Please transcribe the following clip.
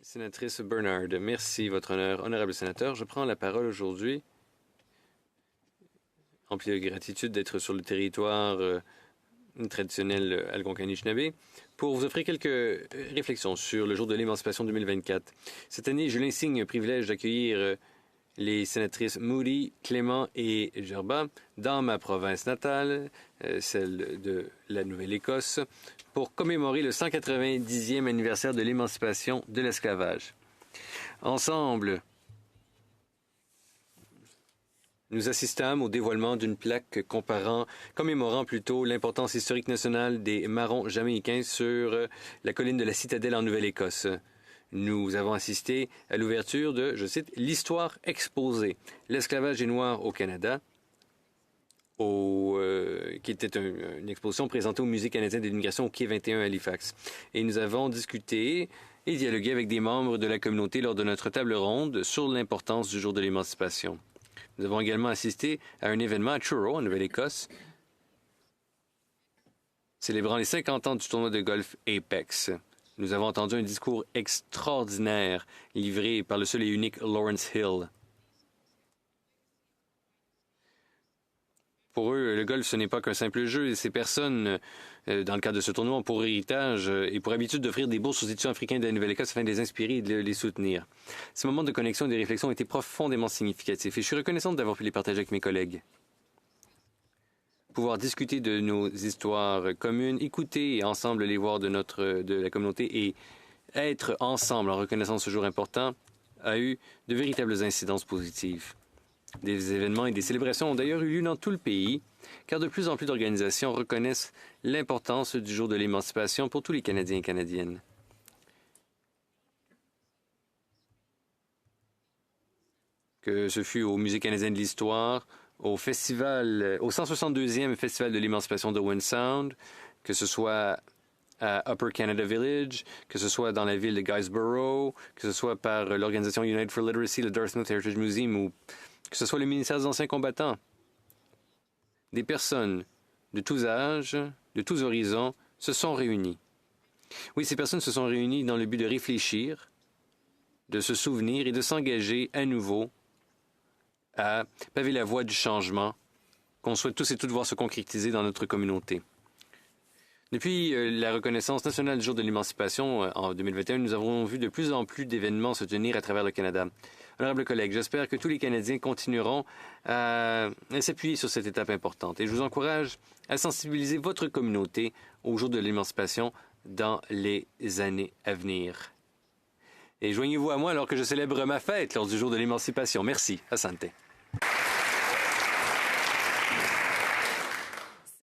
Sénatrice Bernard, merci, Votre Honneur. Honorable sénateur, je prends la parole aujourd'hui, empli de gratitude d'être sur le territoire traditionnel Algonquin-Anishinaabe, pour vous offrir quelques réflexions sur le jour de l'émancipation 2024. Cette année, je l'insigne privilège d'accueillir les sénatrices Moody, Clément et Gerba dans ma province natale, celle de la Nouvelle-Écosse, pour commémorer le 190e anniversaire de l'émancipation de l'esclavage. Ensemble, nous assistâmes au dévoilement d'une plaque commémorant plutôt l'importance historique nationale des Marrons jamaïcains sur la colline de la Citadelle en Nouvelle-Écosse. Nous avons assisté à l'ouverture de, je cite, l'histoire exposée, l'esclavage des Noirs au Canada, qui était une exposition présentée au Musée canadien de l'immigration au Quai 21 à Halifax. Et nous avons discuté et dialogué avec des membres de la communauté lors de notre table ronde sur l'importance du jour de l'émancipation. Nous avons également assisté à un événement à Truro, en Nouvelle-Écosse, célébrant les 50 ans du tournoi de golf Apex. Nous avons entendu un discours extraordinaire livré par le seul et unique Lawrence Hill. Pour eux, le golf, ce n'est pas qu'un simple jeu. Et ces personnes, dans le cadre de ce tournoi, ont pour héritage et pour habitude d'offrir des bourses aux étudiants africains de la Nouvelle-Écosse afin de les inspirer et de les soutenir. Ces moments de connexion et de réflexion ont été profondément significatifs et je suis reconnaissante d'avoir pu les partager avec mes collègues. Pouvoir discuter de nos histoires communes, écouter ensemble les voix de la communauté et être ensemble en reconnaissant ce jour important a eu de véritables incidences positives. Des événements et des célébrations ont d'ailleurs eu lieu dans tout le pays, car de plus en plus d'organisations reconnaissent l'importance du jour de l'émancipation pour tous les Canadiens et Canadiennes. Que ce fut au Musée canadien de l'histoire, au 162e Festival de l'émancipation d'Owen Sound, que ce soit à Upper Canada Village, que ce soit dans la ville de Guysborough, que ce soit par l'organisation United for Literacy, le Dartmouth Heritage Museum, ou que ce soit le ministère des Anciens combattants. Des personnes de tous âges, de tous horizons, se sont réunies. Oui, ces personnes se sont réunies dans le but de réfléchir, de se souvenir et de s'engager à nouveau à paver la voie du changement qu'on souhaite tous et toutes voir se concrétiser dans notre communauté. Depuis la reconnaissance nationale du jour de l'émancipation en 2021, nous avons vu de plus en plus d'événements se tenir à travers le Canada. Honorables collègues, j'espère que tous les Canadiens continueront à s'appuyer sur cette étape importante et je vous encourage à sensibiliser votre communauté au jour de l'émancipation dans les années à venir. Et joignez-vous à moi alors que je célèbre ma fête lors du jour de l'émancipation. Merci. Asante.